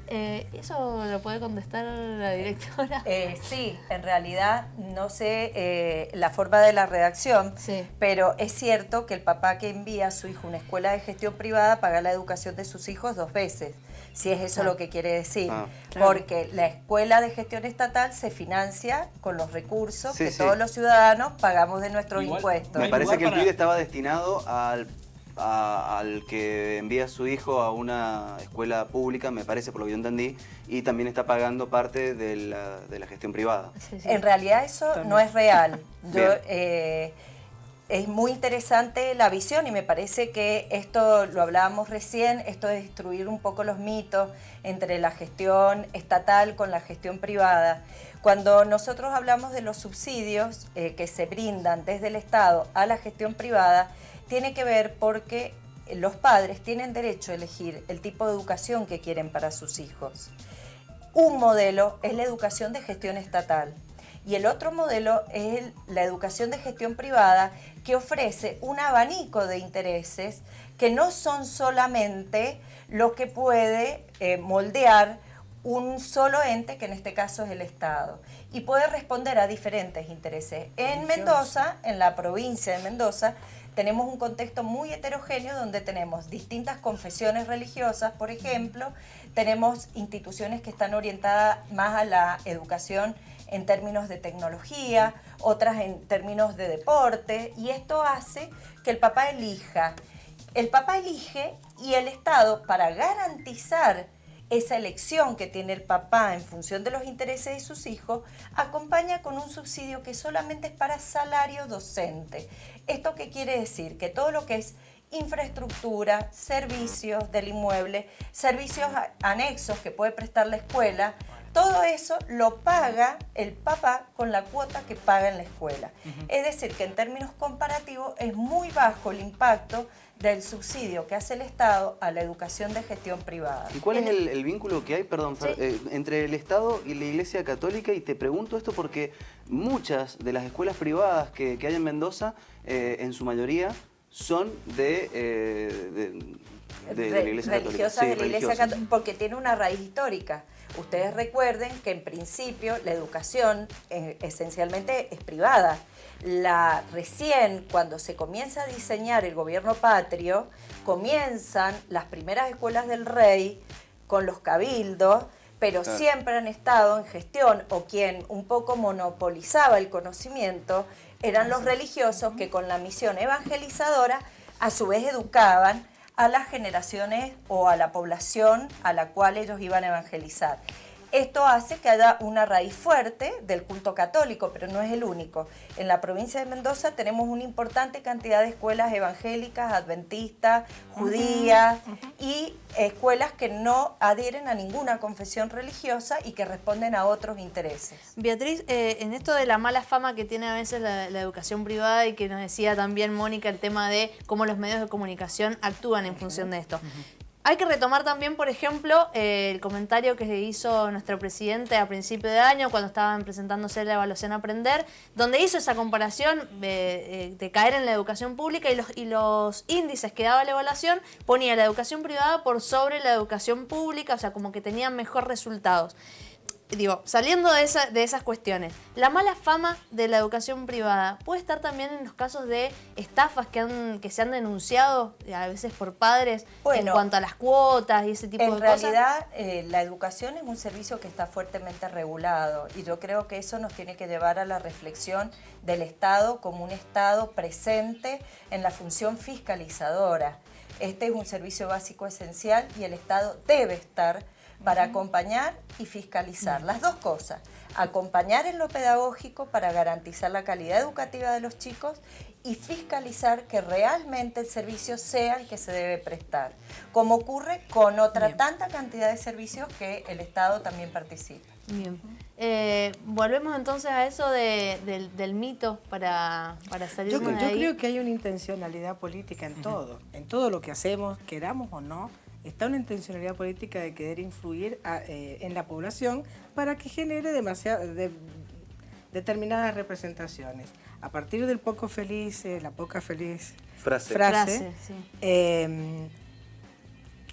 ¿Eso lo puede contestar la directora? Sí, en realidad no sé la forma de la redacción, pero es cierto que el papá que envía a su hijo a una escuela de gestión privada paga la educación de sus hijos 2 veces, si es eso lo que quiere decir, porque la escuela de gestión estatal se financia con los recursos que todos los ciudadanos pagamos de nuestros impuestos. Me parece que el tuit estaba destinado al que envía a su hijo a una escuela pública, me parece, por lo que yo entendí, y también está pagando parte de la gestión privada. En realidad eso no es real. Es muy interesante la visión, y me parece que esto lo hablábamos recién, esto de destruir un poco los mitos entre la gestión estatal con la gestión privada. Cuando nosotros hablamos de los subsidios que se brindan desde el Estado a la gestión privada, tiene que ver porque los padres tienen derecho a elegir el tipo de educación que quieren para sus hijos. Un modelo es la educación de gestión estatal y el otro modelo es la educación de gestión privada, que ofrece un abanico de intereses que no son solamente lo que puede moldear un solo ente, que en este caso es el Estado, y puede responder a diferentes intereses. En Mendoza, en la provincia de Mendoza, tenemos un contexto muy heterogéneo donde tenemos distintas confesiones religiosas, por ejemplo, tenemos instituciones que están orientadas más a la educación en términos de tecnología, otras en términos de deporte, y esto hace que el papá elija. El papá elige y el Estado, para garantizar esa elección que tiene el papá en función de los intereses de sus hijos, acompaña con un subsidio que solamente es para salario docente. ¿Esto qué quiere decir? Que todo lo que es infraestructura, servicios del inmueble, servicios anexos que puede prestar la escuela, todo eso lo paga el papá con la cuota que paga en la escuela. Es decir, que en términos comparativos es muy bajo el impacto del subsidio que hace el Estado a la educación de gestión privada. ¿Y cuál es el vínculo que hay, perdón, Fer, entre el Estado y la Iglesia Católica? Y te pregunto esto porque muchas de las escuelas privadas que hay en Mendoza, en su mayoría, son de la Iglesia Católica. Sí, de la Iglesia Católica, porque tiene una raíz histórica. Ustedes recuerden que en principio la educación esencialmente es privada. Recién cuando se comienza a diseñar el gobierno patrio, comienzan las primeras escuelas del rey con los cabildos, pero Claro. siempre han estado en gestión, o quien un poco monopolizaba el conocimiento eran los religiosos que con la misión evangelizadora a su vez educaban a las generaciones o a la población a la cual ellos iban a evangelizar. Esto hace que haya una raíz fuerte del culto católico, pero no es el único. En la provincia de Mendoza tenemos una importante cantidad de escuelas evangélicas, adventistas, judías y escuelas que no adhieren a ninguna confesión religiosa y que responden a otros intereses. Beatriz, en esto de la mala fama que tiene a veces la educación privada y que nos decía también Mónica el tema de cómo los medios de comunicación actúan en función de esto. Hay que retomar también, por ejemplo, el comentario que hizo nuestro presidente a principio de año cuando estaban presentándose la evaluación Aprender, donde hizo esa comparación de caer en la educación pública y los índices que daba la evaluación ponía la educación privada por sobre la educación pública, o sea, como que tenían mejor resultados. Digo, saliendo de esas cuestiones, la mala fama de la educación privada puede estar también en los casos de estafas que se han denunciado a veces por padres en cuanto a las cuotas y ese tipo de cosas. En realidad, la educación es un servicio que está fuertemente regulado y yo creo que eso nos tiene que llevar a la reflexión del Estado como un Estado presente en la función fiscalizadora. Este es un servicio básico esencial y el Estado debe estar para acompañar y fiscalizar. Las dos cosas, acompañar en lo pedagógico para garantizar la calidad educativa de los chicos y fiscalizar que realmente el servicio sea el que se debe prestar, como ocurre con otra tanta cantidad de servicios que el Estado también participa. Bien. Volvemos entonces a eso del mito para salir de ahí. Yo creo que hay una intencionalidad política en todo lo que hacemos, queramos o no. Está una intencionalidad política de querer influir en la población para que genere determinadas representaciones. A partir del poco feliz, la poca feliz frase sí.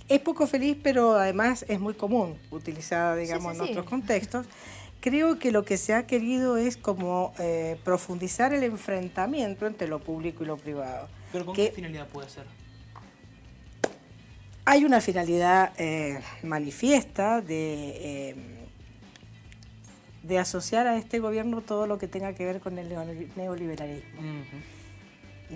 Es poco feliz, pero además es muy común, utilizada, digamos, Sí. en otros contextos. Creo que lo que se ha querido es como profundizar el enfrentamiento entre lo público y lo privado. ¿Pero con qué finalidad puede ser? Hay una finalidad manifiesta de asociar a este gobierno todo lo que tenga que ver con el neoliberalismo.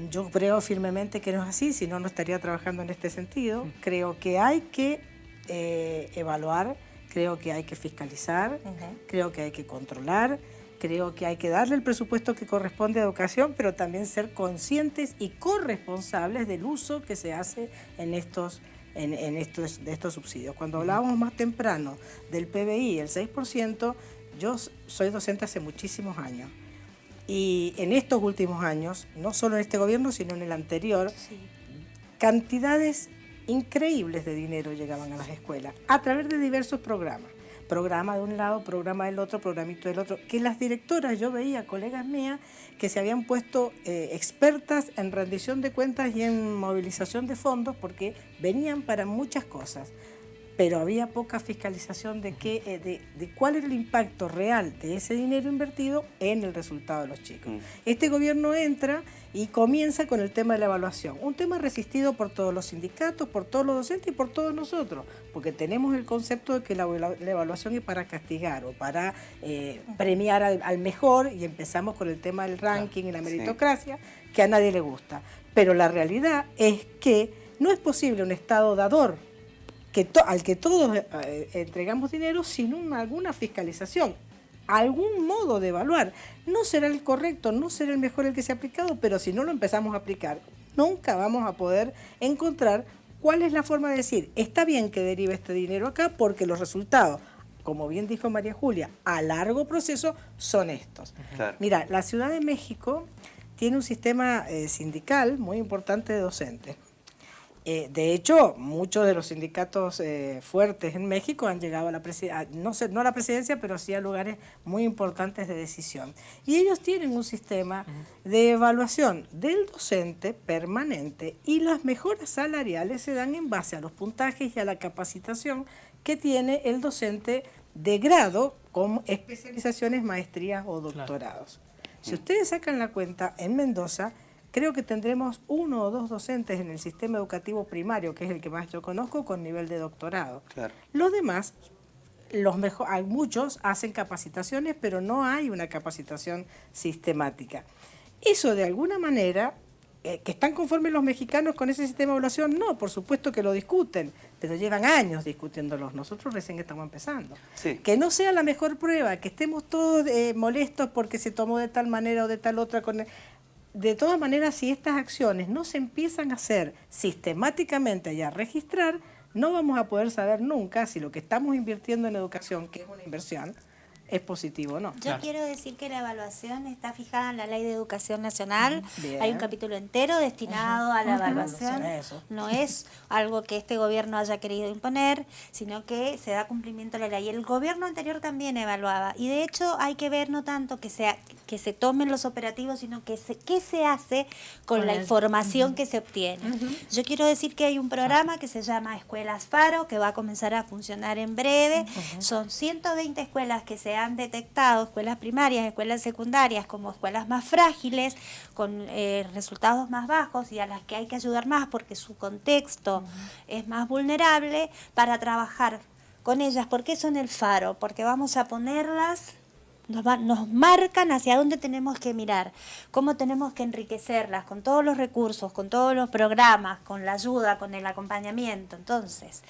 Yo creo firmemente que no es así, si no, no estaría trabajando en este sentido. Creo que hay que evaluar, creo que hay que fiscalizar, creo que hay que controlar, creo que hay que darle el presupuesto que corresponde a educación, pero también ser conscientes y corresponsables del uso que se hace en estos subsidios. Cuando hablábamos más temprano del PBI, el 6%, yo soy docente hace muchísimos años. Y en estos últimos años, no solo en este gobierno, sino en el anterior, cantidades increíbles de dinero llegaban a las escuelas a través de diversos programas. Programa de un lado, programa del otro, programito del otro, que las directoras, yo veía colegas mías que se habían puesto expertas en rendición de cuentas y en movilización de fondos porque venían para muchas cosas, pero había poca fiscalización de cuál era el impacto real de ese dinero invertido en el resultado de los chicos. Este gobierno entra y comienza con el tema de la evaluación, un tema resistido por todos los sindicatos, por todos los docentes y por todos nosotros, porque tenemos el concepto de que la evaluación es para castigar o para premiar al mejor, y empezamos con el tema del ranking y la meritocracia, que a nadie le gusta. Pero la realidad es que no es posible un Estado dador al que todos entregamos dinero sin alguna fiscalización, algún modo de evaluar. No será el correcto, no será el mejor el que se ha aplicado, pero si no lo empezamos a aplicar, nunca vamos a poder encontrar cuál es la forma de decir, está bien que derive este dinero acá porque los resultados, como bien dijo María Julia, a largo proceso son estos. Claro. Mira, la Ciudad de México tiene un sistema sindical muy importante de docentes. De hecho, muchos de los sindicatos fuertes en México han llegado a la presidencia, no a la presidencia, pero sí a lugares muy importantes de decisión. Y ellos tienen un sistema de evaluación del docente permanente y las mejoras salariales se dan en base a los puntajes y a la capacitación que tiene el docente de grado con especializaciones, maestrías o doctorados. Si ustedes sacan la cuenta, en Mendoza creo que tendremos 1 o 2 docentes en el sistema educativo primario, que es el que más yo conozco, con nivel de doctorado. Claro. Los demás, muchos hacen capacitaciones, pero no hay una capacitación sistemática. Eso de alguna manera, que están conformes los mexicanos con ese sistema de evaluación, no, por supuesto que lo discuten, pero llevan años discutiéndolos, nosotros recién estamos empezando. Sí. Que no sea la mejor prueba, que estemos todos molestos porque se tomó de tal manera o de tal otra. De todas maneras, si estas acciones no se empiezan a hacer sistemáticamente y a registrar, no vamos a poder saber nunca si lo que estamos invirtiendo en educación, que es una inversión, es positivo o no. Yo quiero decir que la evaluación está fijada en la Ley de Educación Nacional. Bien. Hay un capítulo entero destinado a la evaluación. No es algo que este gobierno haya querido imponer, sino que se da cumplimiento a la ley. El gobierno anterior también evaluaba. Y de hecho hay que ver no tanto que se tomen los operativos, sino qué se hace con la información que se obtiene. Yo quiero decir que hay un programa que se llama Escuelas Faro, que va a comenzar a funcionar en breve. Son 120 escuelas que se han detectado, escuelas primarias, escuelas secundarias, como escuelas más frágiles, con resultados más bajos y a las que hay que ayudar más porque su contexto es más vulnerable, para trabajar con ellas. ¿Por qué son el faro? Porque vamos a ponerlas, nos marcan hacia dónde tenemos que mirar, cómo tenemos que enriquecerlas, con todos los recursos, con todos los programas, con la ayuda, con el acompañamiento. Entonces,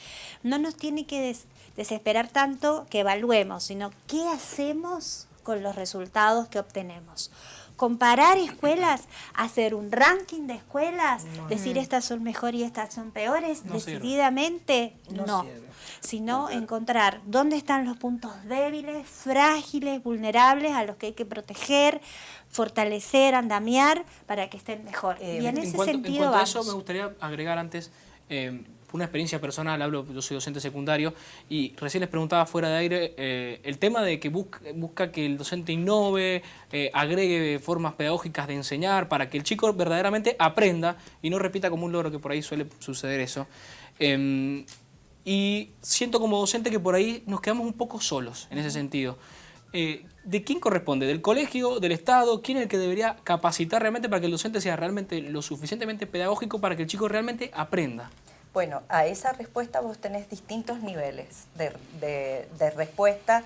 no nos tiene que desesperar tanto que evaluemos, sino qué hacemos con los resultados que obtenemos. Comparar escuelas, hacer un ranking de escuelas, decir estas son mejores y estas son peores, decididamente no. Sino encontrar dónde están los puntos débiles, frágiles, vulnerables, a los que hay que proteger, fortalecer, andamiar para que estén mejor. Y en ese sentido en cuanto a vamos. eso, me gustaría agregar antes una experiencia personal. Yo soy docente secundario y recién les preguntaba fuera de aire el tema de que busca que el docente innove, agregue formas pedagógicas de enseñar para que el chico verdaderamente aprenda y no repita como un loro, que por ahí suele suceder eso. Y siento como docente que por ahí nos quedamos un poco solos en ese sentido. ¿De quién corresponde? ¿Del colegio? ¿Del Estado? ¿Quién es el que debería capacitar realmente para que el docente sea realmente lo suficientemente pedagógico para que el chico realmente aprenda? Bueno, a esa respuesta vos tenés distintos niveles de respuesta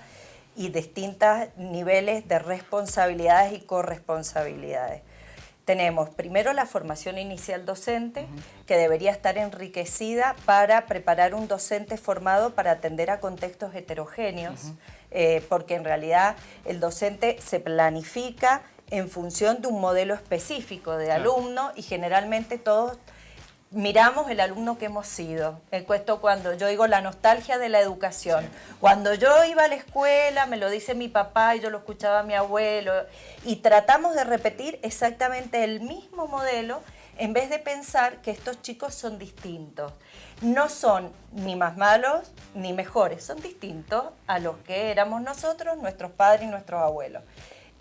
y distintos niveles de responsabilidades y corresponsabilidades. Tenemos primero la formación inicial docente, que debería estar enriquecida para preparar un docente formado para atender a contextos heterogéneos, porque en realidad el docente se planifica en función de un modelo específico de alumno y generalmente todos miramos el alumno que hemos sido. Esto cuando yo digo la nostalgia de la educación. Cuando yo iba a la escuela, me lo dice mi papá y yo lo escuchaba a mi abuelo, y tratamos de repetir exactamente el mismo modelo en vez de pensar que estos chicos son distintos. No son ni más malos ni mejores, son distintos a los que éramos nosotros, nuestros padres y nuestros abuelos.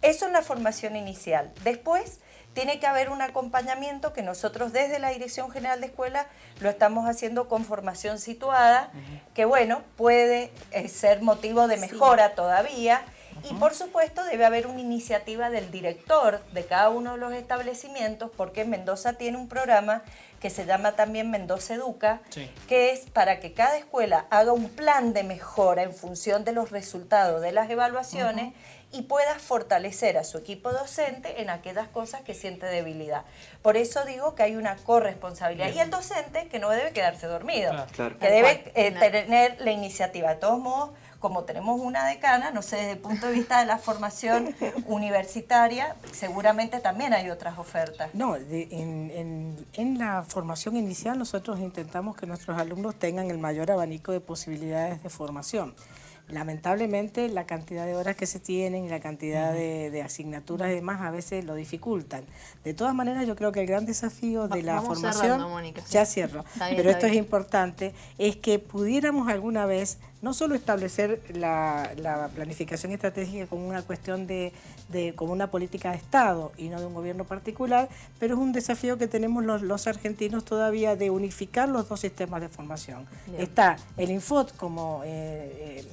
Eso es la formación inicial. Después tiene que haber un acompañamiento que nosotros desde la Dirección General de Escuela lo estamos haciendo con formación situada, que bueno, puede ser motivo de mejora todavía, Y por supuesto debe haber una iniciativa del director de cada uno de los establecimientos, porque Mendoza tiene un programa que se llama también Mendoza Educa, que es para que cada escuela haga un plan de mejora en función de los resultados de las evaluaciones y pueda fortalecer a su equipo docente en aquellas cosas que siente debilidad. Por eso digo que hay una corresponsabilidad. Y el docente que no debe quedarse dormido, que debe tener la iniciativa. De todos modos, como tenemos una decana, no sé, desde el punto de vista de la formación universitaria, seguramente también hay otras ofertas. No, en la formación inicial nosotros intentamos que nuestros alumnos tengan el mayor abanico de posibilidades de formación. Lamentablemente la cantidad de horas que se tienen y la cantidad de asignaturas y demás a veces lo dificultan. De todas maneras, yo creo que el gran desafío de la formación, cerrando, Mónica, ya cierro, Está bien, pero esto está bien. es importante, es que pudiéramos alguna vez no solo establecer la planificación estratégica como una cuestión como una política de Estado y no de un gobierno particular, pero es un desafío que tenemos los argentinos todavía de unificar los dos sistemas de formación. Bien. Está el Infot como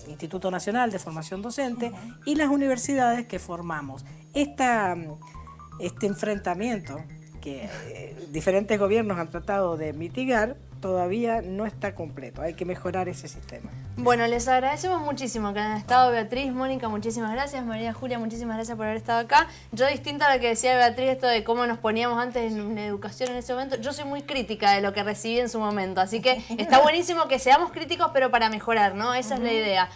Instituto Nacional de Formación Docente y las universidades que formamos. Este enfrentamiento que diferentes gobiernos han tratado de mitigar todavía no está completo. Hay que mejorar ese sistema. Bueno, les agradecemos muchísimo que han estado. Beatriz, Mónica, muchísimas gracias. María Julia, muchísimas gracias por haber estado acá. Yo, distinta a lo que decía Beatriz, esto de cómo nos poníamos antes en educación en ese momento, yo soy muy crítica de lo que recibí en su momento. Así que está buenísimo que seamos críticos, pero para mejorar, ¿no? Esa es la idea.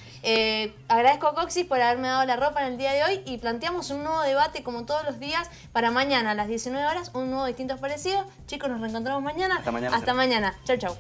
Agradezco a Coxis por haberme dado la ropa en el día de hoy y planteamos un nuevo debate, como todos los días, para mañana a las 19 horas, un nuevo Distintos Parecidos. Chicos, nos reencontramos mañana. Hasta mañana. Hasta mañana. Chau, chau.